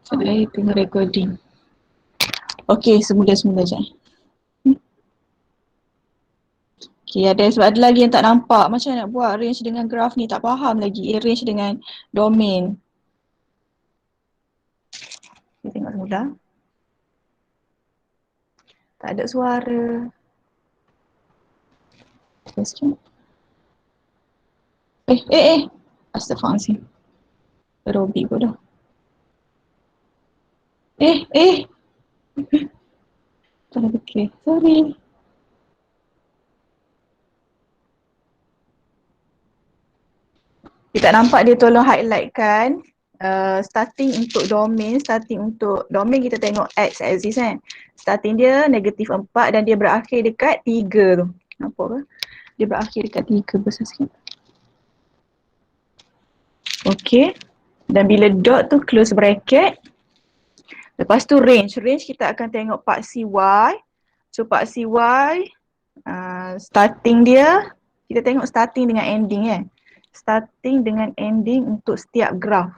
Saya tengah recording. Okay, semula-semula je. Okay, sebab ada lagi yang tak nampak macam nak buat range dengan graph ni, tak faham lagi. Range dengan domain. Kita tengok semula. Tak ada suara. Sikit. Astaghfirullahaladzim. Robik pun dah. Tak ada fikir. Sorry. Kita tak nampak dia tolong highlightkan starting untuk domain kita tengok x-axis kan. Starting dia negatif 4 dan dia berakhir dekat 3 tu. Nampak ke? Dia berakhir dekat 3 besar sikit. Okay. Dan bila dot tu close bracket. Lepas tu range. Range kita akan tengok part CY. So part CY starting dia, kita tengok starting dengan ending kan. Starting dengan ending untuk setiap graph.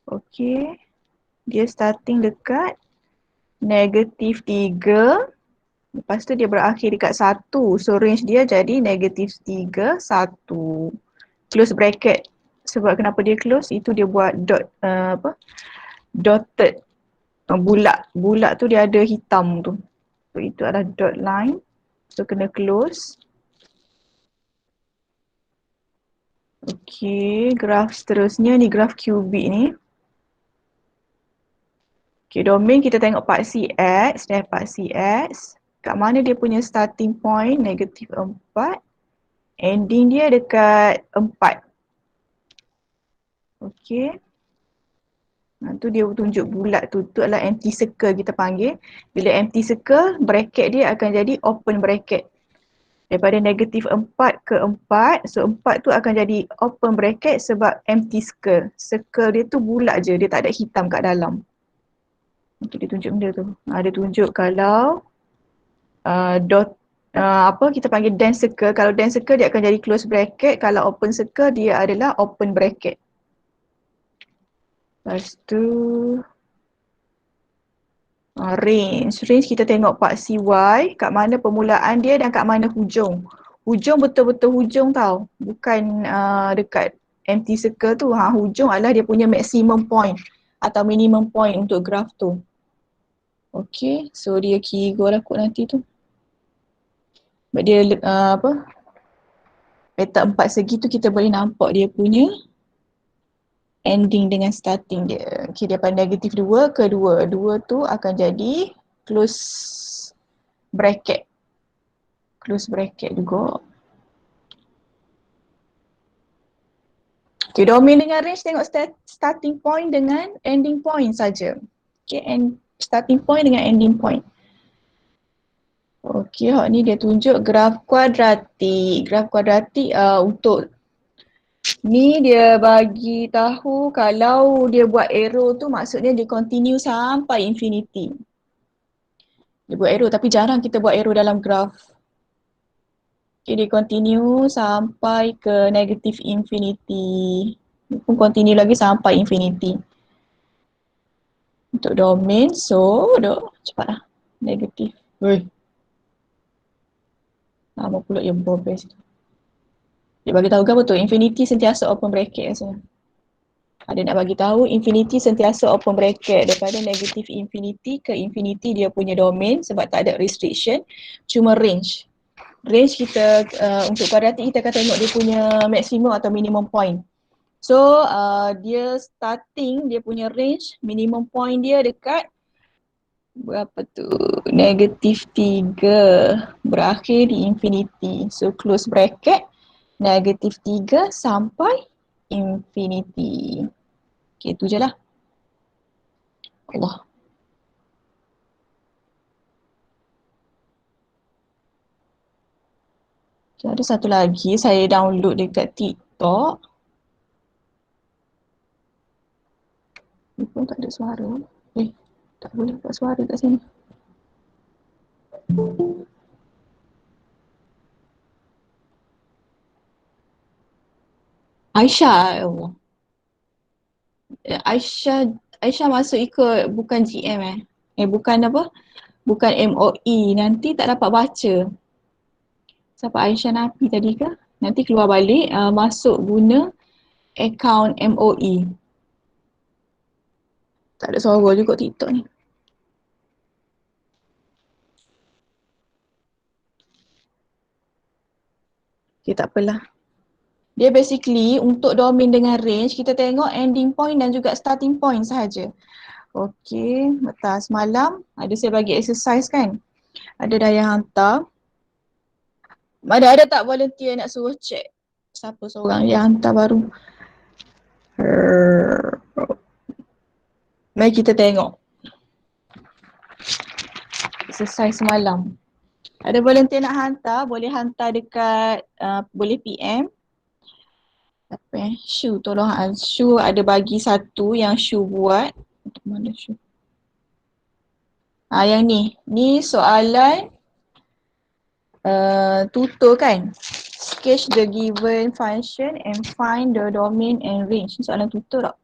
Okay. Dia starting dekat negatif 3. Lepas tu dia berakhir dekat 1. So range dia jadi negatif 3, 1. Close bracket. Sebab kenapa dia close, itu dia buat dot, dotted. Bulat. Bulat tu dia ada hitam tu. So itu adalah dot line. So kena close. Okay, graf seterusnya ni graf kubik ni. Okay, domain kita tengok part CX dan part CX. Kat mana dia punya starting point negatif 4. Ending dia dekat 4. Okay. Tu dia tunjuk bulat tu. Tu adalah empty circle kita panggil. Bila empty circle, bracket dia akan jadi open bracket. Daripada negatif 4 ke 4, so 4 tu akan jadi open bracket sebab empty circle. Circle dia tu bulat je, dia tak ada hitam kat dalam. Untuk dia tunjuk benda tu. Dia tunjuk kalau kita panggil dense circle. Kalau dense circle dia akan jadi close bracket. Kalau open circle dia adalah open bracket. Lepas tu range. Range kita tengok part CY, kat mana permulaan dia dan kat mana hujung. Hujung betul-betul hujung tau. Bukan dekat empty circle tu. Hujung adalah dia punya maximum point atau minimum point untuk graph tu. Okay, so dia key goal lah kot nanti tu. Sebab dia petak 4 segi tu kita boleh nampak dia punya ending dengan starting dia. Okay, daripada negatif 2 ke 2. 2 tu akan jadi close bracket. Close bracket juga. Okay, domain dengan range tengok starting point dengan ending point saja. Okay, starting point dengan ending point. Okay, ni dia tunjuk graf kuadratik. Graf kuadratik untuk ni dia bagi tahu kalau dia buat arrow tu maksudnya dia continue sampai infinity. Dia buat arrow tapi jarang kita buat arrow dalam graf. Okay, dia continue sampai ke negative infinity. Dia pun continue lagi sampai infinity. Untuk domain, so cepatlah. Negatif. Lama pula yang progress. Dia bagi tahu kan betul, infinity sentiasa open bracket rasanya. Ada nak bagi tahu infinity sentiasa open bracket daripada negatif infinity ke infinity dia punya domain sebab tak ada restriction, cuma range. Range kita untuk kuadratik kita akan tengok dia punya maximum atau minimum point. So dia starting dia punya range minimum point dia dekat berapa tu? Negatif 3 berakhir di infinity. So close bracket negatif 3 sampai infinity. Okay, tu je lah. Allah. So, ada satu lagi saya download dekat TikTok. Ni pun tak ada suara. Tak boleh buat suara kat sini. Aisyah, Allah. Aisyah Aisyah masuk ikut bukan GM bukan apa? Bukan MOE. Nanti tak dapat baca. Siapa Aisyah Nafi tadi ke? Nanti keluar balik masuk guna account MOE. Tak ada suara juga TikTok ni. Okay, tak apalah. Dia basically untuk domain dengan range, kita tengok ending point dan juga starting point sahaja. Okay, betul. Semalam ada saya bagi exercise kan. Ada Dayang hantar. Ada tak volunteer nak suruh check siapa seorang yang hantar baru. Mari kita tengok exercise semalam. Ada volunteer nak hantar, boleh hantar dekat, boleh PM. Apa Shu, tolong Shu ada bagi satu yang Shu buat. Mana Shu? Yang ni soalan tutor kan. Sketch the given function and find the domain and range. Ni soalan tutor tak?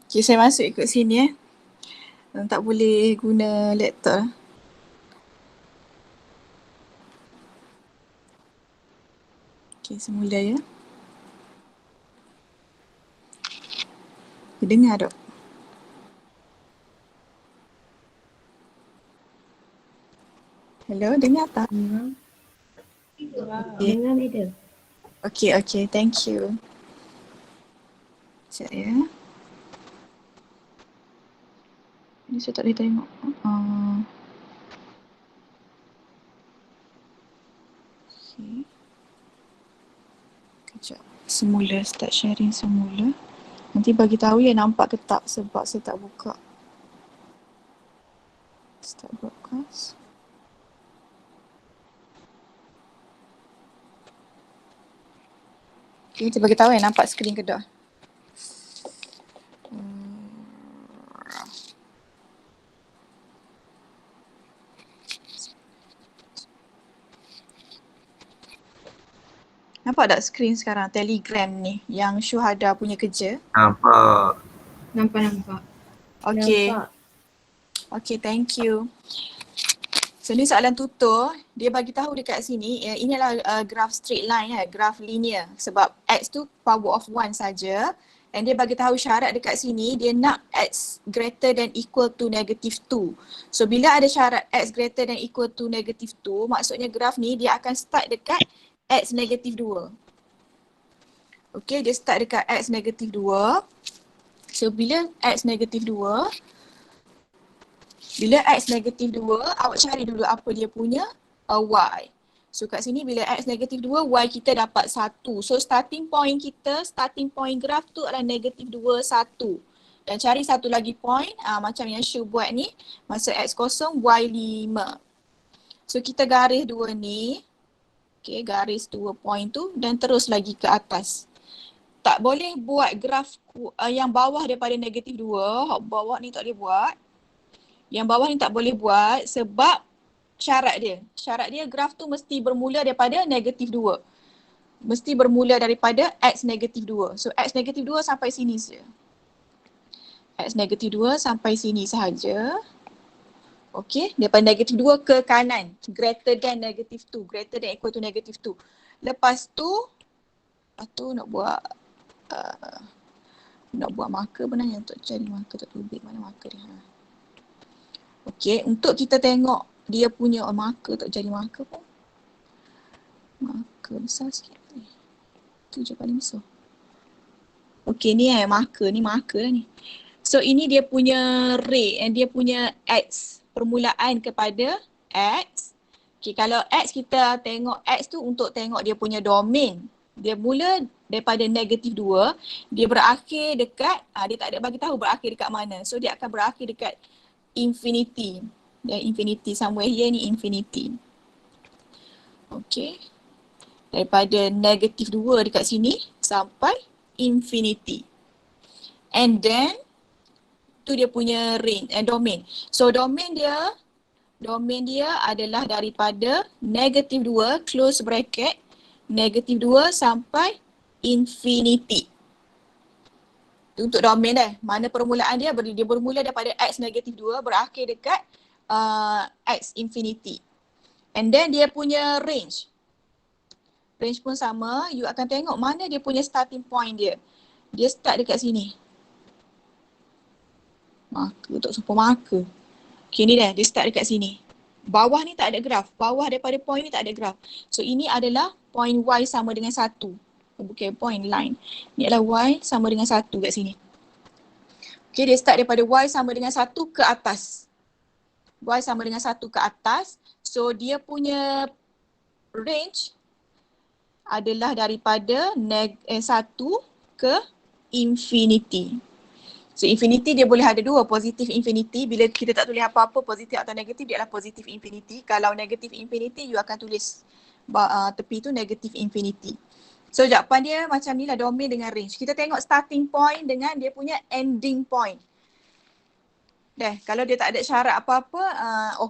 Okay, saya masuk ikut sini tak boleh guna laptop. Okay, semula ya. Dengar tak? Hello, dengar tak? Okay. Dengar Madam. Okay, thank you. Sekejap ya. Ni saya tak boleh tengok. Okay. Kejap. Semula, start sharing semula. Nanti bagi tahu ya nampak ke tak sebab saya tak buka. Start broadcast. Okay, kita bagi tahu ya nampak skrin ke tak. Nampak tak skrin sekarang Telegram ni yang Syuhada punya kerja? Nampak. Nampak. Okay. Nampak. Okay, thank you. So ni soalan tutur, dia bagi tahu dekat sini, ini adalah graph straight line, graph linear sebab x tu power of 1 saja. And dia bagi tahu syarat dekat sini, dia nak x greater than equal to negative 2. So bila ada syarat x greater than equal to negative 2, maksudnya graph ni dia akan start dekat x negative 2. Okay, dia start dekat x negative 2. So bila x negative 2, bila x negatif 2, awak cari dulu apa dia punya y. So kat sini bila x negatif 2, y kita dapat 1. So starting point kita, starting point graph tu adalah negatif 2, 1. Dan cari satu lagi point, macam yang Syu buat ni, masa x kosong, y 5. So kita garis dua ni, okay, garis 2 point tu dan terus lagi ke atas. Tak boleh buat graf yang bawah daripada negatif 2, bawah ni tak boleh buat. Yang bawah ni tak boleh buat sebab syarat dia. Syarat dia graf tu mesti bermula daripada negatif 2. Mesti bermula daripada x negatif 2. So x negatif 2 sampai sini saja. X negatif 2 sampai sini sahaja. Okey, daripada negatif 2 ke kanan. Greater than negatif 2. Greater than equal to negatif 2. Lepas tu nak buat marker benarnya untuk cari marker tak tubik. Mana marker dia? Okey, untuk kita tengok dia punya marker, tak jadi marker pun. Marker besar sikit ni. Tu je paling besar. Okey, ni marker, ni marker lah ni. So ini dia punya rate and dia punya x, permulaan kepada x. Okey, kalau x kita tengok x tu untuk tengok dia punya domain. Dia mula daripada negatif 2, dia berakhir dekat, dia tak ada bagi tahu berakhir dekat mana. So dia akan berakhir dekat infinity. Dan infinity somewhere here ni infinity. Okay. Daripada negatif 2 dekat sini sampai infinity. And then tu dia punya range domain. So domain dia adalah daripada negatif 2 close bracket negatif 2 sampai infinity. Itu untuk domain dah. Mana permulaan dia bermula daripada x negatif 2 berakhir dekat x infinity. And then dia punya range. Range pun sama, you akan tengok mana dia punya starting point dia. Dia start dekat sini. Marker, tak super marker. Okay, ni dah, dia start dekat sini. Bawah ni tak ada graf. Bawah daripada point ni tak ada graf. So ini adalah point y sama dengan 1. Bukan point line. Ni adalah y sama dengan 1 kat sini. Okay, dia start daripada y sama dengan 1 ke atas. Y sama dengan 1 ke atas. So dia punya range adalah daripada 1 ke infinity. So infinity dia boleh ada dua, positif infinity. Bila kita tak tulis apa-apa positif atau negatif, dia adalah positif infinity. Kalau negatif infinity, you akan tulis tepi tu negatif infinity. So jawapan dia macam ni lah, domain dengan range. Kita tengok starting point dengan dia punya ending point. Dah, kalau dia tak ada syarat apa-apa,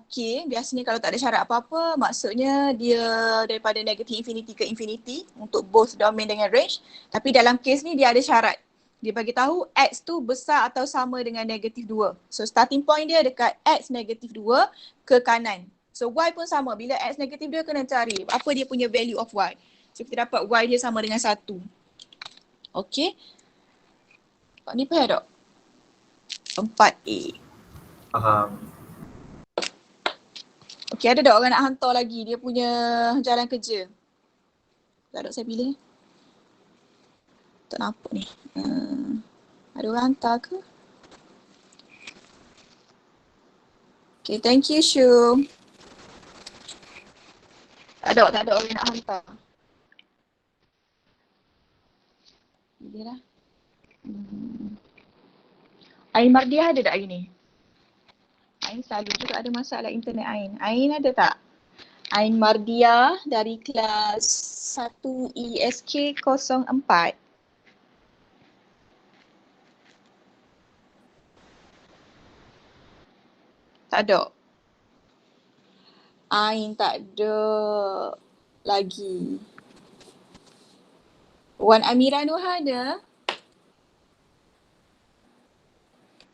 okey. Biasanya kalau tak ada syarat apa-apa, maksudnya dia daripada negative infinity ke infinity untuk both domain dengan range. Tapi dalam kes ni dia ada syarat. Dia bagi tahu x tu besar atau sama dengan negatif 2. So starting point dia dekat x negatif 2 ke kanan. So y pun sama. Bila x negatif 2 kena cari apa dia punya value of y. So kita dapat y dia sama dengan 1. Okey. Ni faham tak? 4A. Faham. Okey, ada tak orang nak hantar lagi dia punya jalan kerja? Tak ada, saya pilih. Tak nampak ni. Ada orang hantar ke? Okay, thank you Shu. Tak ada orang nak hantar. Dia lah. Ain Mardiah ada tak hari ni? Ain selalu juga ada masalah internet Ain. Ain ada tak? Ain Mardiah dari kelas 1 ESK 04. Tak ada. Ain tak ada lagi. Wan Amira Nuha ada?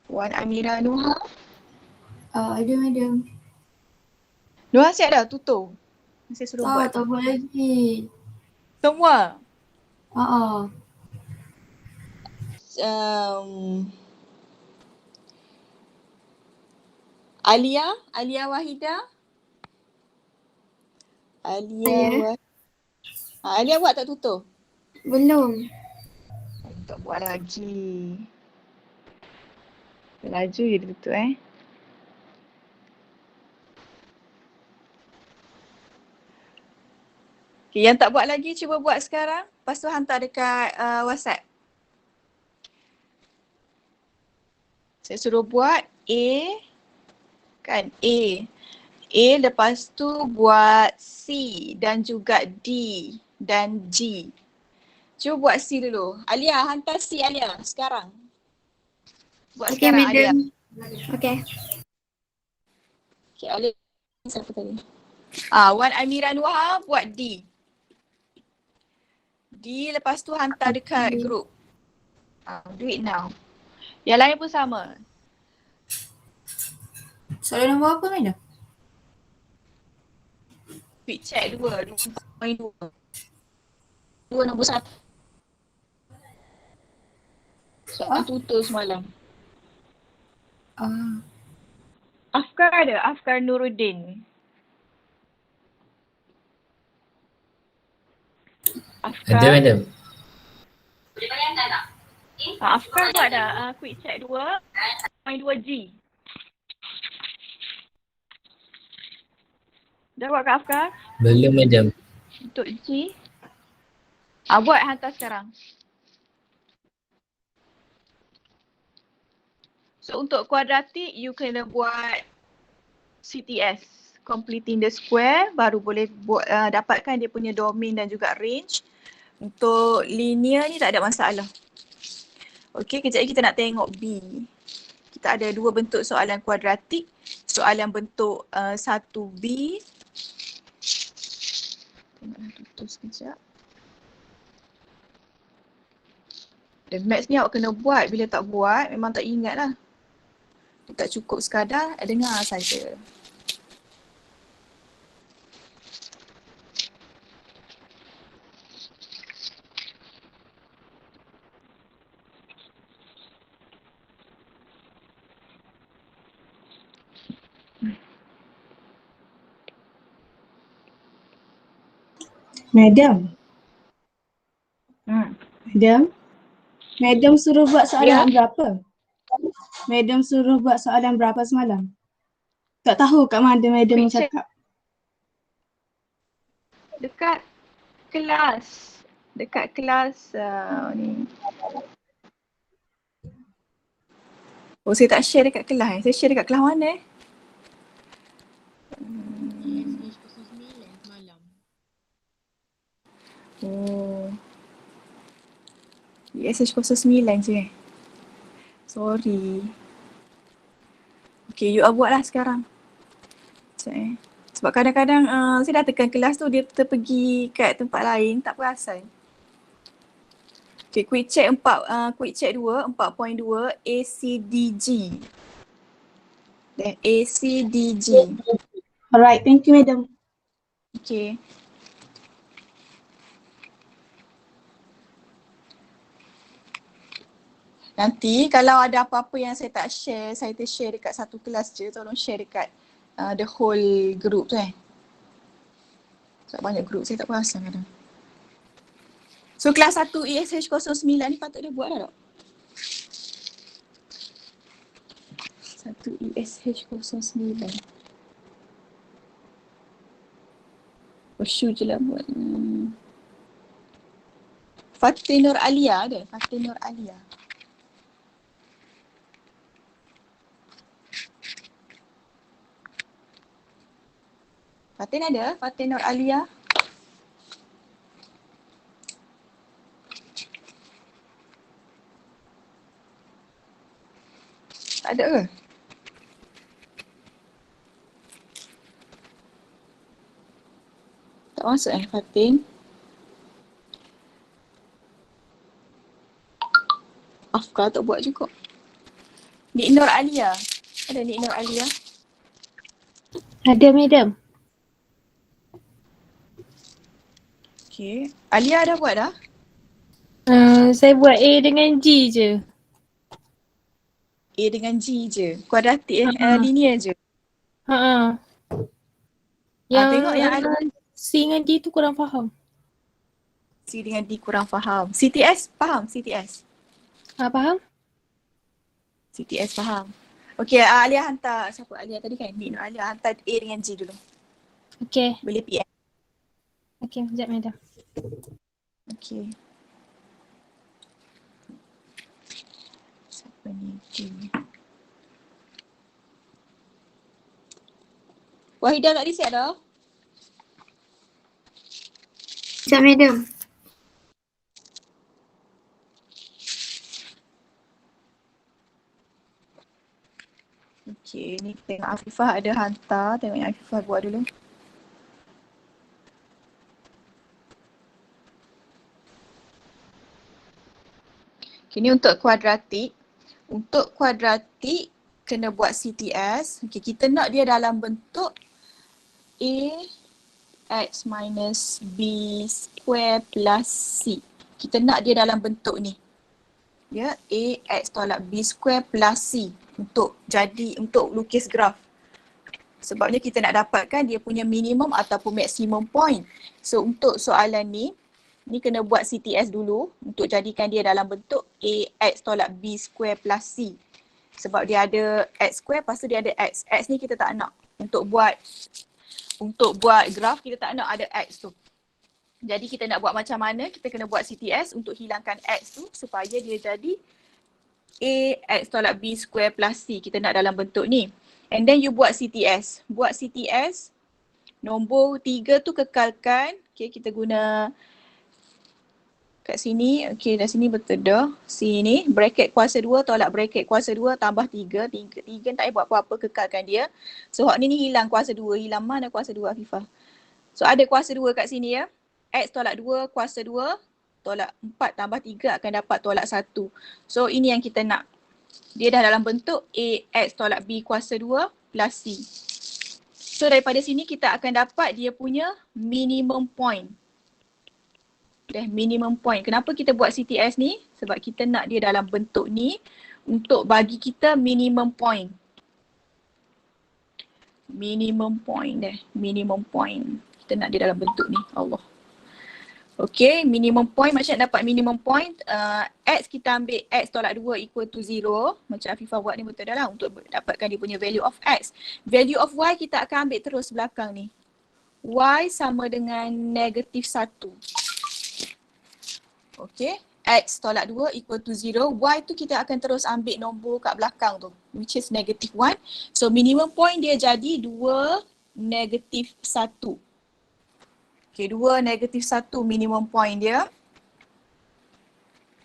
Wan Amira Nuha? Ada madam. Nuha siap dah tutor? Saya suruh buat. Tak buat lagi. Semua? Alia Wahida? Saya? Alia buat tak tutor? Belum. Tak buat lagi. Laju je dia tutup Okay, yang tak buat lagi cuba buat sekarang. Lepas tu hantar dekat WhatsApp. Saya suruh buat A. Kan A. A lepas tu buat C dan juga D dan G. Cuba buat C dulu. Alia, hantar C Alia sekarang. Buat Okay sekarang Alia. madam. Okay. Okay, Alia siapa tadi? Wan Amira Nuha buat D. D lepas tu hantar dekat group. Do it now. Yang lain pun sama. Soalan nombor apa madam? Quick check 2, 2.2. 2 nombor 1. Soalan tutur semalam. Afkar ada? Afkar Nuruddin. Afkar. Ada madam. Afkar buat dah quick check 2.2G. Dah buat ke Afkar? Belum madam. Untuk G. Buat hantar sekarang. So untuk kuadratik you kena buat CTS. Completing the square baru boleh dapatkan dia punya domain dan juga range. Untuk linear ni tak ada masalah. Okey, kejap lagi kita nak tengok B. Kita ada 2 bentuk soalan kuadratik. Soalan bentuk 1B. Tengoklah tutur sekejap. Dan maths ni awak kena buat. Bila tak buat memang tak ingat lah. Tak cukup sekadar dengar saja. Madam. Madam suruh buat soalan berapa? Madam suruh buat soalan berapa semalam? Tak tahu kat mana madam cakap. Dekat kelas. Dekat kelas ni. Oh, saya tak share dekat kelas. Saya share dekat kelas mana ESH 09 je Sorry. Okay, you buat lah sekarang. Sekejap Sebab kadang-kadang saya dah tekan kelas tu dia terpergi kat tempat lain, tak perasan. Okay, quick check 2, 4.2 ACDG. Dan ACDG. Alright, thank you madam. Okay. Nanti kalau ada apa-apa yang saya tak share, saya share dekat satu kelas je, tolong share dekat the whole group tu Sebab banyak group saya tak perasan kadang. So kelas 1 ESH 09 ni patut dia buat dah tak? 1 ESH09. Syu je lah buat. Fatin Nur Alia ada? Fatin Nur Alia. Fatin ada? Fatin Nur Alia. Tak ada ke? Tak masuk Fatin. Afkar tak buat juga. Nik Nur Alia. Ada Nik Nur Alia? Ada, madam. Okay. Alia dah buat dah? Saya buat A dengan G je. A dengan G je. Kuadratik linear je. Yang tengok yang ada. C dengan D tu kurang faham. C dengan D kurang faham. CTS faham? CTS? Faham? CTS faham. Okay, Alia hantar. Siapa Alia tadi kan? Nik Nur Alia hantar A dengan G dulu. Okay. Boleh PM. Okay, sekejap madam. Okay. Siapa ni? G. Wahidah tak disiap dah? Sekejap, madam. Okay, ni tengok Afifah ada hantar. Tengok yang Afifah buat dulu. Okay, ni untuk kuadratik. Untuk kuadratik, kena buat CTS. Okay, kita nak dia dalam bentuk A X minus B square plus C. Kita nak dia dalam bentuk ni. Ya, A X tolak B square plus C. Untuk lukis graf. Sebabnya kita nak dapatkan dia punya minimum ataupun maximum point. So untuk soalan ni kena buat CTS dulu untuk jadikan dia dalam bentuk AX tolak B square plus C. Sebab dia ada X square, lepas tu dia ada X. X ni kita tak nak. Untuk buat graf kita tak nak ada X tu. Jadi kita nak buat macam mana, kita kena buat CTS untuk hilangkan X tu supaya dia jadi AX tolak B square plus C. Kita nak dalam bentuk ni. And then you buat CTS. Buat CTS, nombor 3 tu kekalkan. Okay, kita guna kat sini. Okay, dah sini betul dah. Sini, bracket kuasa 2 tolak bracket kuasa 2 tambah 3. 3 tak payah buat apa-apa, kekalkan dia. So hak ni hilang kuasa 2. Hilang mana kuasa 2 Afifah? So ada kuasa 2 kat sini ya. X tolak 2 kuasa 2 tolak 4 tambah 3 akan dapat tolak 1. So ini yang kita nak. Dia dah dalam bentuk AX tolak B kuasa 2 plus C. So daripada sini kita akan dapat dia punya minimum point. Minimum point. Kenapa kita buat CTS ni? Sebab kita nak dia dalam bentuk ni untuk bagi kita minimum point. Minimum point. Kita nak dia dalam bentuk ni. Allah. Okay, minimum point. Macam nak dapat minimum point, X kita ambil X tolak 2 equal to 0. Macam Afifah buat ni betul dah lah untuk dapatkan dia punya value of X. Value of Y kita akan ambil terus belakang ni. Y sama dengan negatif 1. Okay, X tolak 2 equal to 0. Y tu kita akan terus ambil nombor kat belakang tu, which is negative 1. So minimum point dia jadi 2 negatif 1. Okay, 2 negatif 1 minimum point dia.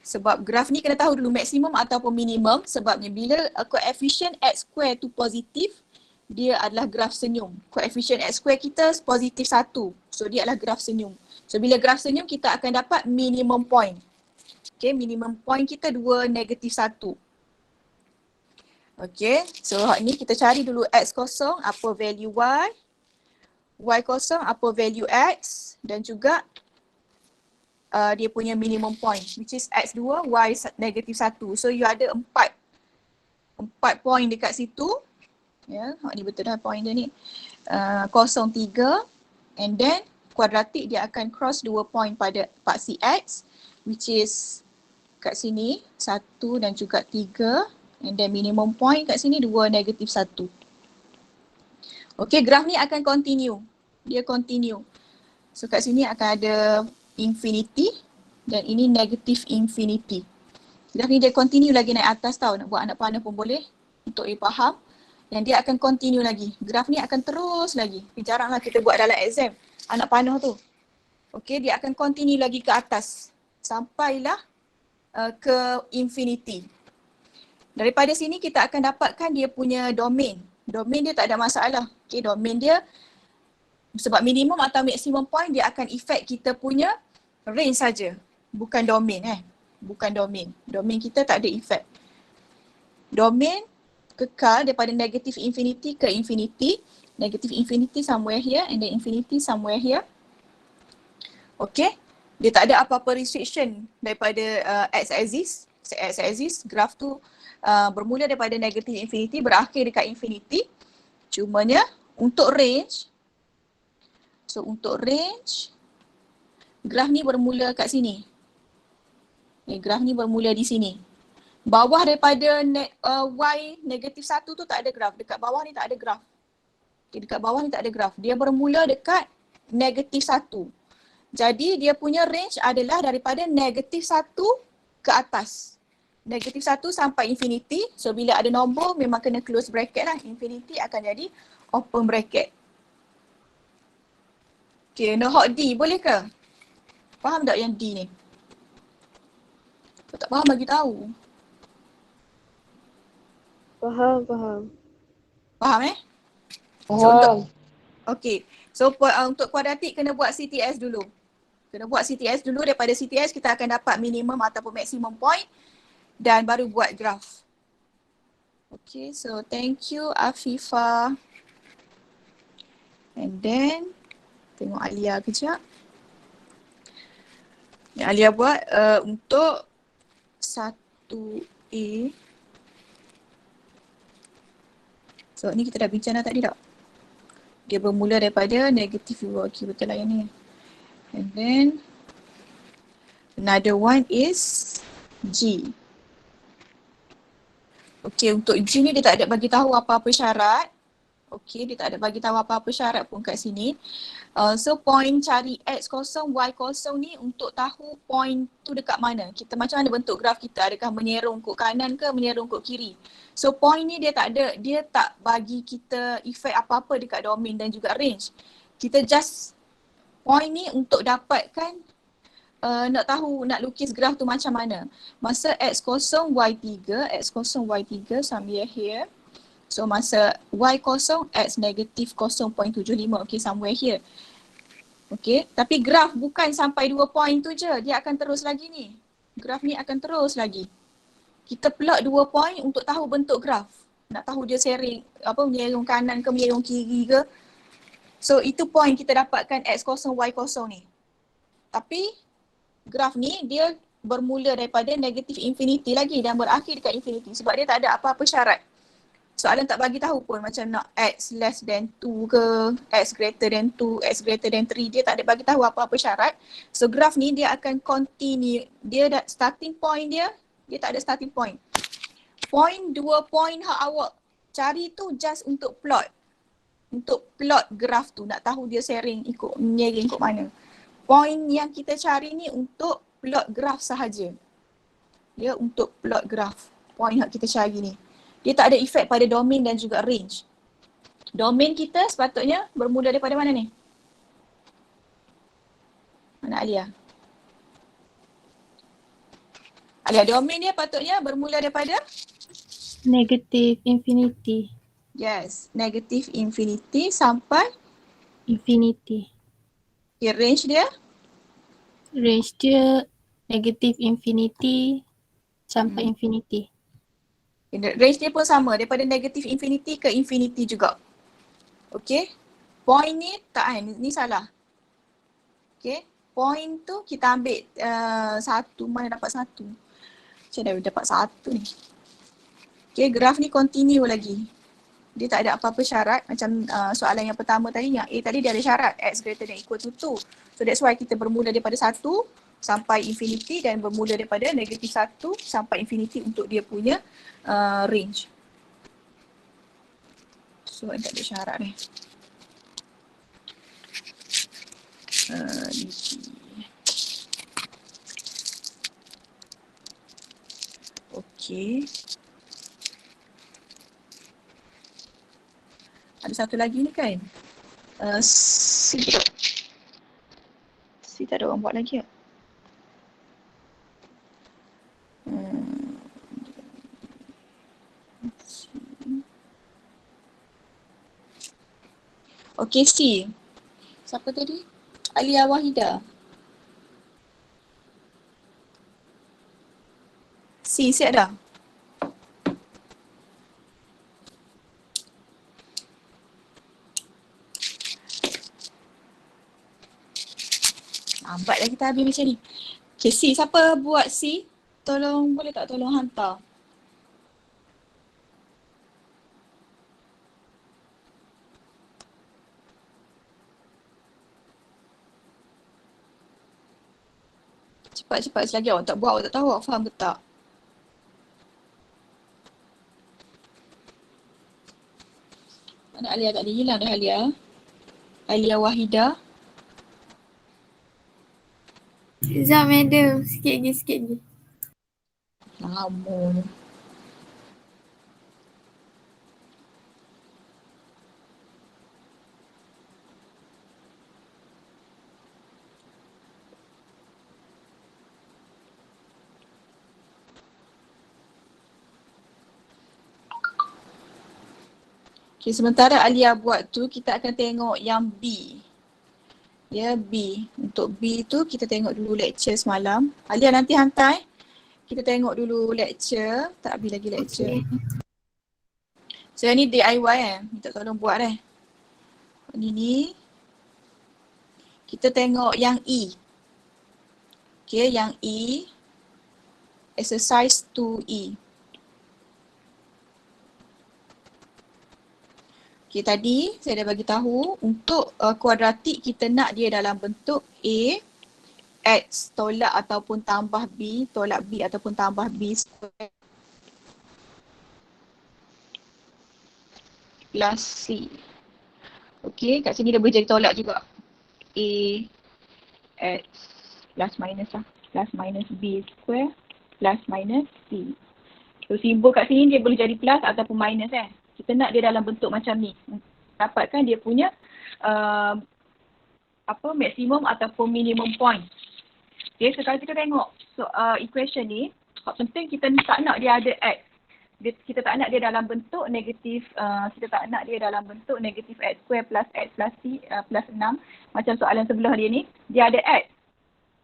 Sebab graf ni kena tahu dulu maksimum ataupun minimum. Sebabnya bila koefisien X square tu positif, dia adalah graf senyum. Koefisien X square kita positif 1. So dia adalah graf senyum. So bila graf senyum kita akan dapat minimum point. Okay, minimum point kita 2 negatif 1. Okay, so ni kita cari dulu X kosong apa value Y. Y kosong apa value X dan juga dia punya minimum point which is X2, Y negatif 1. So you ada 4 point dekat situ. Ya, ni betul dah point dia ni. 0, 3 and then kuadratik dia akan cross 2 point pada paksi X which is kat sini 1 dan juga 3 And then minimum point kat sini 2, negatif 1. Okay, graf ni akan continue. Dia continue. So kat sini akan ada infinity dan ini negatif infinity. Graf ni dia continue lagi naik atas tau. Nak buat anak panah pun boleh untuk faham. Dan dia akan continue lagi. Graf ni akan terus lagi. Tapi jaranglah kita buat dalam exam anak panah tu. Okay, dia akan continue lagi ke atas. Sampailah ke infinity. Daripada sini kita akan dapatkan dia punya domain. Domain dia tak ada masalah. Okay, domain dia sebab minimum atau maksimum point dia akan effect kita punya range saja. Bukan domain Bukan domain. Domain kita tak ada effect. Domain kekal daripada negative infinity ke infinity. Negative infinity somewhere here and then infinity somewhere here. Okay. Dia tak ada apa-apa restriction daripada x-axis. X-axis graf tu bermula daripada negative infinity berakhir dekat infinity. Cumanya untuk range. So untuk range graf ni bermula kat sini. Graf ni bermula di sini. Bawah daripada y negatif 1 tu tak ada graf. Dekat bawah ni tak ada graf. Okay, dekat bawah ni tak ada graf. Dia bermula dekat negatif 1. Jadi dia punya range adalah daripada negatif 1 ke atas. Negatif 1 sampai infinity. So bila ada nombor memang kena close bracket lah. Infinity akan jadi open bracket. Okay, no hot D boleh ke? Faham tak yang D ni? Kalau tak faham bagi tahu. Faham. Faham So, untuk kuadratik kena buat CTS dulu. Daripada CTS kita akan dapat minimum ataupun maximum point dan baru buat graf. Okay, so thank you Afifah. And then tengok Alia kejap. Yang Alia buat untuk 1A. So ni kita dah bincang dah tadi tak? Dia bermula daripada negatif 2. Okay, betul lah yang ni. And then another one is G. Okay, untuk G ni dia tak ada bagi tahu apa-apa syarat. Okay, dia tak ada bagi tahu apa-apa syarat pun kat sini. So point cari x0, y0 ni untuk tahu point tu dekat mana. Kita macam mana bentuk graf kita, adakah menyerong ke kanan ke menyerong ke kiri. So point ni dia tak bagi kita effect apa-apa dekat domain dan juga range. Kita just point ni untuk dapatkan nak lukis graf tu macam mana. Masa x0, y3 somewhere here. So masa y0, x negatif 0.75, okay, somewhere here. Okay, tapi graf bukan sampai 2 point tu je, dia akan terus lagi ni. Graf ni akan terus lagi. Kita plot 2 point untuk tahu bentuk graf. Nak tahu dia menyerong kanan ke menyerong kiri ke. So itu point kita dapatkan x0, y0 ni. Tapi graf ni dia bermula daripada negatif infinity lagi dan berakhir dekat infinity sebab dia tak ada apa-apa syarat. Soalan tak bagi tahu pun macam nak x less than 2 ke, x greater than 2, x greater than 3, dia tak ada bagi tahu apa-apa syarat. So graf ni dia akan continue, dia starting point dia tak ada starting point. Point 2 point hak awak cari tu just untuk plot. Untuk plot graf tu, nak tahu dia menyering ikut mana. Point yang kita cari ni untuk plot graf sahaja. Dia untuk plot graf, point yang kita cari ni. Dia tak ada efek pada domain dan juga range. Domain kita sepatutnya bermula daripada mana ni? Mana Alia? Alia, domain dia patutnya bermula daripada? Negative infinity. Yes, negative infinity sampai? Infinity. Okay, range dia? Range dia negative infinity sampai infinity. Range dia pun sama, daripada negative infinity ke infinity juga. Okay, point ni ni salah. Okay, point tu kita ambil satu, mana dapat satu. Macam dah dapat satu ni. Okay, graf ni continue lagi. Dia tak ada apa-apa syarat macam soalan yang pertama tadi, yang A tadi dia ada syarat x greater than equal to 2. So that's why kita bermula daripada 1 sampai infinity dan bermula daripada negatif 1 sampai infinity untuk dia punya range. So tak ada syarat ni. Okey. Ada satu lagi ni kan? C tak ada orang buat lagi tak? Okey, C. Siapa tadi? Alia Wahida. C, siap dah? Lambat dah kita habis macam ni. Okay, C. Siapa buat C? Tolong, boleh tak tolong hantar? Cepat-cepat selagi awak tak buat, awak tak tahu awak faham ke tak? Mana Alia tak hilang dah Alia? Alia Wahida. Sekejap madam. Sikit lagi. Lama. Okay, sementara Alia buat tu, kita akan tengok yang B. Ya, B. Untuk B tu, kita tengok dulu lecture semalam. Alia nanti hantar Kita tengok dulu lecture. Tak habis lagi lecture. So, yang ni DIY minta tolong buat Ni. Kita tengok yang E. Okay, yang E. Exercise 2E. Okay, tadi saya dah bagi tahu untuk kuadratik kita nak dia dalam bentuk A, X tolak ataupun tambah B, tolak B ataupun tambah B square plus C. Okay, kat sini dia boleh jadi tolak juga. A, X plus minus plus minus B square plus minus C. So simbol kat sini dia boleh jadi plus ataupun minus Kita nak dia dalam bentuk macam ni. Dapatkan dia punya maksimum ataupun minimum point. Okay, sekarang kita tengok equation ni. Hak penting kita tak nak dia ada X. Kita tak nak dia dalam bentuk negatif, kita tak nak dia dalam bentuk negatif X square plus X plus C plus 6. Macam soalan sebelah dia ni, dia ada X.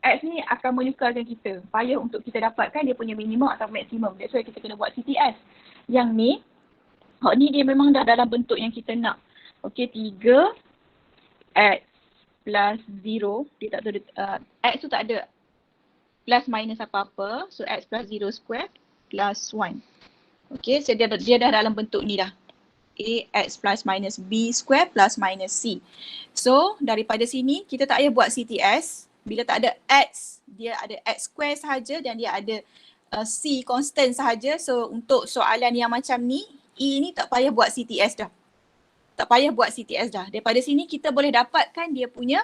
X ni akan menyukarkan kita. Payah untuk kita dapatkan dia punya minimum atau maksimum. That's why kita kena buat CTS. Yang ni, hak ni dia memang dah dalam bentuk yang kita nak. Okay, 3 X plus 0. Dia tak tahu, X tu tak ada plus minus apa-apa. So, X plus 0 square plus 1. Okay, so dia dah dalam bentuk ni dah. A, X plus minus B square plus minus C. So, daripada sini, kita tak payah buat CTS. Bila tak ada X, dia ada X square sahaja dan dia ada C constant sahaja. So, untuk soalan yang macam ni, E ni tak payah buat CTS dah. Tak payah buat CTS dah. Daripada sini, kita boleh dapatkan dia punya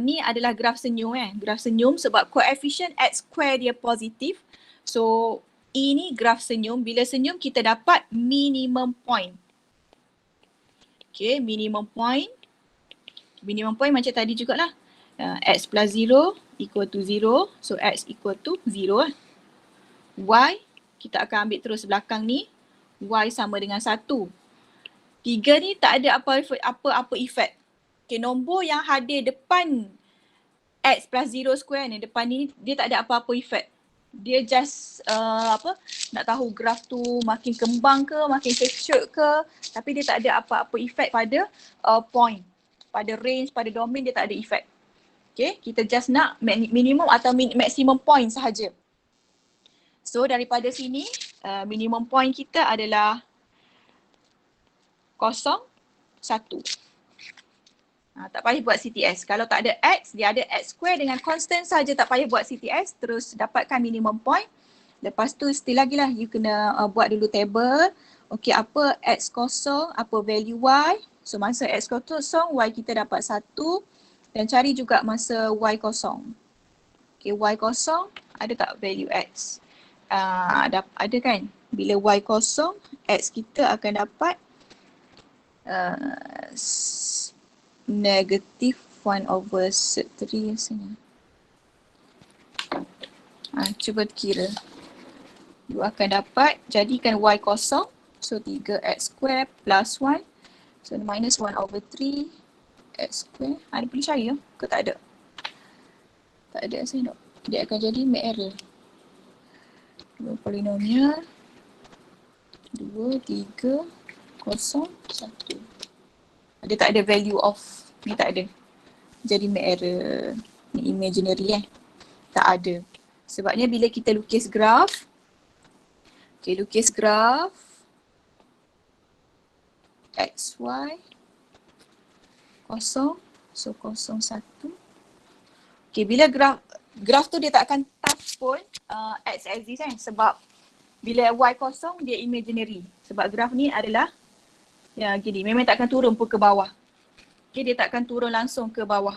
ni adalah graf senyum Graf senyum sebab koefisien X square dia positif. So, E ni graf senyum. Bila senyum, kita dapat minimum point. Okay, minimum point. Minimum point macam tadi jugalah. X plus 0 equal to 0. So, X equal to 0 Y, kita akan ambil terus belakang ni. Y sama dengan 1. 3 ni tak ada apa-apa efek. Okay, nombor yang hadir depan X plus 0 square ni, depan ni, dia tak ada apa-apa efek. Dia just nak tahu graf tu makin kembang ke, makin kecut ke, tapi dia tak ada apa-apa efek pada point. Pada range, pada domain dia tak ada efek. Okay, kita just nak minimum atau maximum point sahaja. So daripada sini, minimum point kita adalah 0, 1. Tak payah buat CTS. Kalau tak ada X, dia ada X square dengan constant saja, tak payah buat CTS, terus dapatkan minimum point. Lepas tu still lagi lah, you kena buat dulu table. Okay, apa X kosong, apa value Y. So masa X kosong, Y kita dapat 1 dan cari juga masa Y kosong. Okay, Y kosong, ada tak value X? Ada kan? Bila Y kosong, X kita akan dapat negative 1/3 rasanya. Cuba kira. You akan dapat, jadikan Y kosong. So 3x square plus 1. So minus 1/3 x square. Ada boleh cari ya? Ke tak ada? Tak ada saya nak. Dia akan jadi make error. Dua polinomial. 2, 3, 0, 1. Dia tak ada value of, ni tak ada. Jadi make error. Ni imaginary tak ada. Sebabnya bila kita lukis graf, lukis graf XY kosong, so 0, 1. Bila graf tu dia tak akan touch pun X axis kan, sebab bila Y kosong dia imaginary. Sebab graf ni adalah gini, memang tak akan turun pun ke bawah. Dia tak akan turun langsung ke bawah.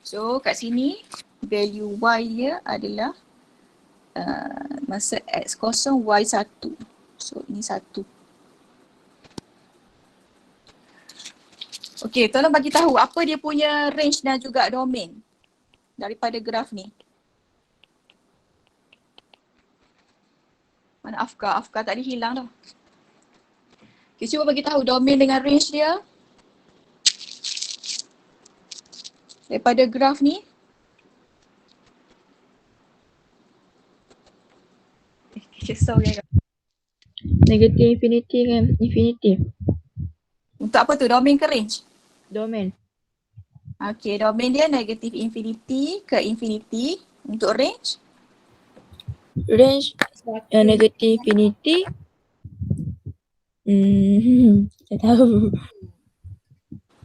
So kat sini value Y dia adalah masa X kosong Y 1. So ini 1. Tolong bagi tahu apa dia punya range dan juga domain daripada graf ni. Mana Afkar? Afkar tadi hilang dah. Cuba bagi tahu domain dengan range dia daripada graf ni. Sorry. Negative infinity kan? Infinity. Untuk apa tu? Domain ke range? Domain. Domain dia negative infinity ke infinity. Untuk range? Range negative infinity. Tak tahu.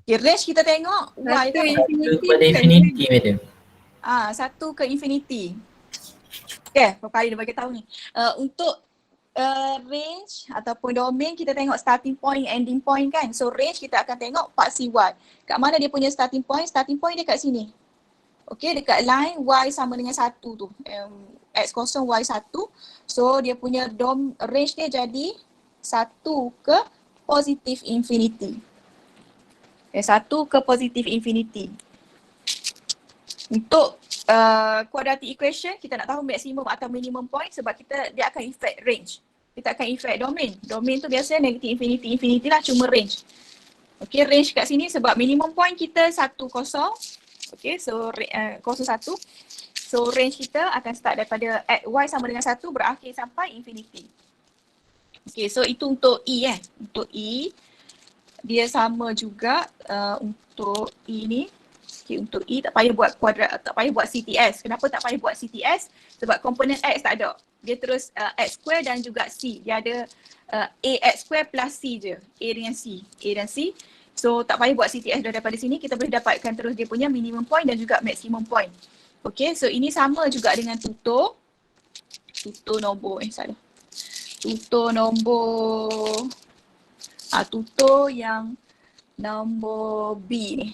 Range kita tengok Y kan? Pada infinity, madam. 1 ke infinity. Perkara dia bagi tahu ni. Untuk range ataupun domain kita tengok starting point, ending point kan. So range kita akan tengok part CY. Kat mana dia punya starting point? Starting point dia kat sini. Dekat line Y sama dengan 1 tu. X kosong Y 1. So dia punya range dia jadi 1 ke positive infinity. 1 ke positive infinity. Untuk quadratic equation, kita nak tahu maximum atau minimum point sebab dia akan effect range. Kita akan effect domain. Domain tu biasanya negative infinity, infinity lah, cuma range. Range kat sini sebab minimum point kita 1, 0. So 0, 1. So range kita akan start daripada at Y sama dengan 1 berakhir sampai infinity. So itu untuk E Untuk E, dia sama juga untuk E ni. Untuk E tak payah buat kuadrat, tak payah buat CTS. Kenapa tak payah buat CTS? Sebab komponen X tak ada. Dia terus X square dan juga C. Dia ada A X square plus C je. A dengan C. A dan C. So tak payah buat CTS daripada sini. Kita boleh dapatkan terus dia punya minimum point dan juga maximum point. So ini sama juga dengan tutor. Tutor nombor, salah. Tutor nombor, tutor yang nombor B ni.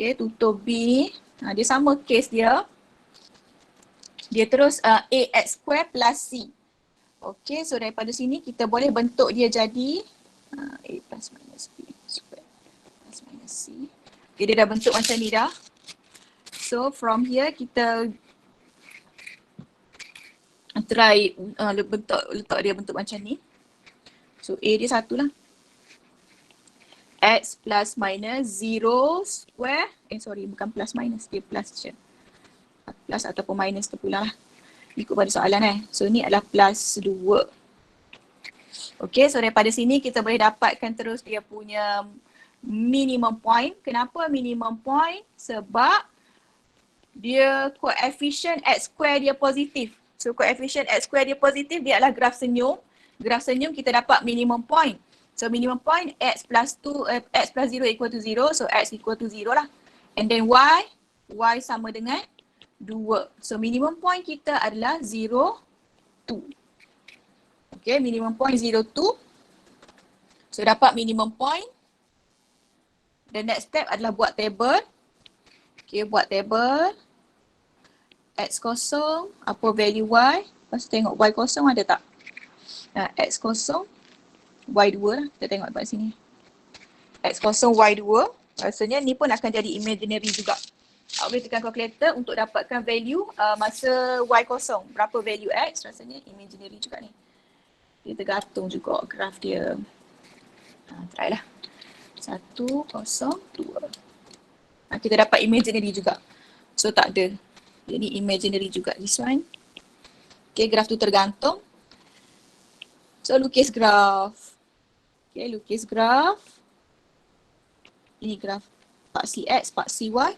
Tutor B ni, dia sama case dia. Dia terus AX square plus C. So daripada sini kita boleh bentuk dia jadi A plus minus B square plus minus C. Dia dah bentuk macam ni dah. So from here kita try letak dia bentuk macam ni. So A dia 1 lah. X plus minus 0 square. Bukan plus minus, dia plus je. Plus ataupun minus tu pula lah. Ikut pada soalan So ni adalah plus 2. So daripada sini kita boleh dapatkan terus dia punya minimum point. Kenapa minimum point? Sebab dia koefisien X square dia positif. So koefisien X square dia positif, dia adalah graf senyum. Graf senyum kita dapat minimum point. So minimum point x plus 2, x plus 0 equal to 0. So x equal to 0 lah. And then y sama dengan 2. So minimum point kita adalah 0, 2. Okay, minimum point 0, 2. So dapat minimum point. The next step adalah buat table. Okay, buat table. X kosong, apa value y. Lepas tu tengok y kosong ada tak? X kosong. Y2 lah, kita tengok dekat sini. X kosong Y2, rasanya ni pun akan jadi imaginary juga. Awak boleh tekan calculator untuk dapatkan value masa Y kosong. Berapa value X, rasanya imaginary juga ni. Dia tergantung juga graf dia. Try lah. 1, 0, 2. Kita dapat imaginary juga. So tak ada. Jadi imaginary juga this one. Okay, graf tu tergantung. So lukis graf. Okay, lukis graf. Ini graf paksi X, paksi Y.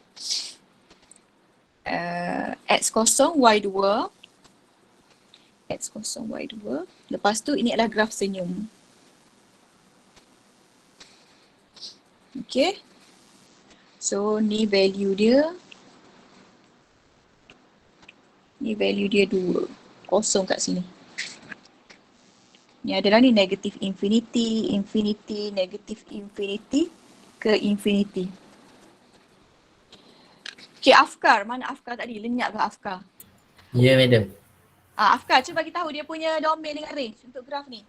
X kosong, Y2. X kosong, Y2. Lepas tu ini adalah graf senyum. Okay. So ni value dia. Ni value dia 2. Kosong kat sini. Ni adalah ni negative infinity, infinity, negative infinity ke infinity. Okay, Afkar. Mana Afkar tadi? Lenyap ke Afkar? Ya, madam. Afkar, cuba bagi tahu dia punya domain dengan range untuk graf ni.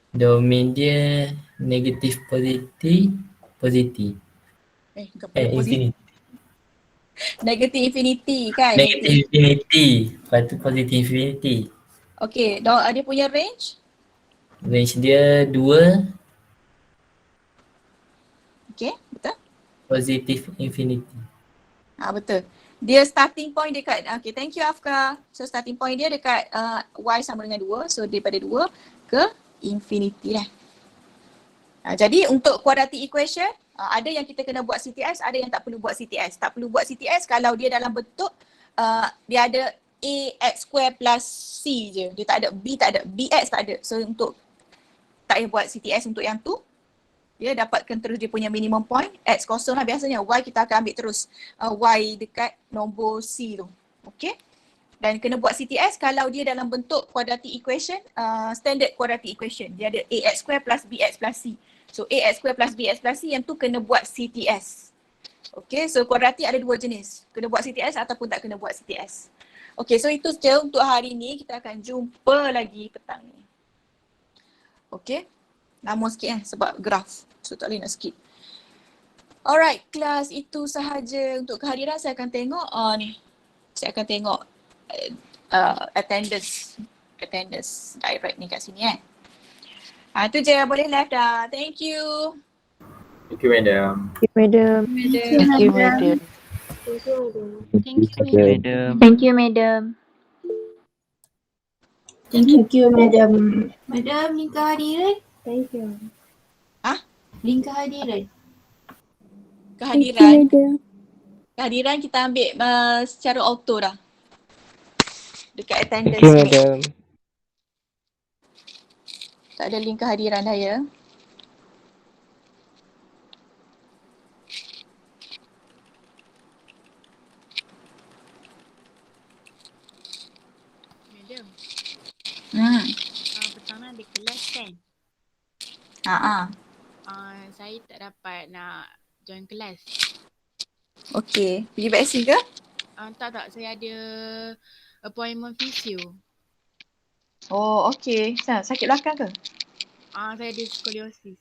Domain dia negatif positif, positif. Bukan positif. Infinity. Negative infinity kan? Negatif infinity. Lepas tu positif infinity. Okay, dia punya range? Range dia 2, Okay, betul? positif infinity. Betul. Dia starting point dekat, okay, thank you Afkar. So starting point dia dekat y sama dengan 2. So daripada 2 ke infinity lah. Jadi untuk quadratic equation, ada yang kita kena buat CTS, ada yang tak perlu buat CTS. Tak perlu buat CTS kalau dia dalam bentuk dia ada ax square plus c je. Dia tak ada b, tak ada bx, tak ada. So untuk tak payah buat CTS untuk yang tu. Dia dapatkan terus dia punya minimum point. X kosong lah biasanya. Y kita akan ambil terus Y dekat nombor C tu. Okay. Dan kena buat CTS kalau dia dalam bentuk quadratic equation, standard quadratic equation. Dia ada ax square plus bx plus c. So ax square plus bx plus c yang tu kena buat CTS. Okay, so quadratic ada 2 jenis. Kena buat CTS ataupun tak kena buat CTS. Okay, so itu saja untuk hari ni. Kita akan jumpa lagi petang ni. Okay. Lama sikit sebab graf. So tak boleh nak skip. Alright, kelas itu sahaja untuk kehadiran. Saya akan tengok ni. Saya akan tengok attendance direct ni kat sini Itu je, boleh left dah. Thank you. Thank you, madam. Madam. Thank you, madam. Thank you, madam. Thank you, madam. Thank you, madam. Madam, link kehadiran. Thank you. Link kehadiran. Kehadiran kita ambil secara auto dah. Dekat attendance Thank you, ni. madam. Tak ada link kehadiran dah ya. Madam, petang ni ada kelas kan? Saya tak dapat nak join kelas. Okey, pergi vaksin ke? Tak, saya ada appointment physio. Oh, okey. Sakit belakang ke? Saya ada skoliosis.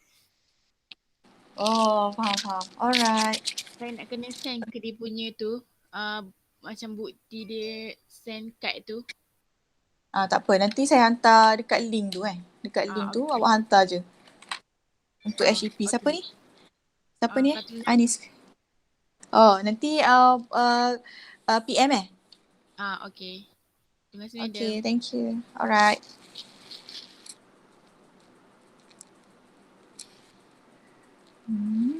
Oh, faham. Alright. Saya nak kena send ke dia punya tu, macam bukti dia send kad tu. Tak apa, nanti saya hantar dekat link tu Dekat link tu awak hantar je. Untuk HEP. Siapa ni? Siapa ni? Anis. Oh, nanti PM Okay. Terima kasih, madam. Okay, thank you. Alright. Hmm.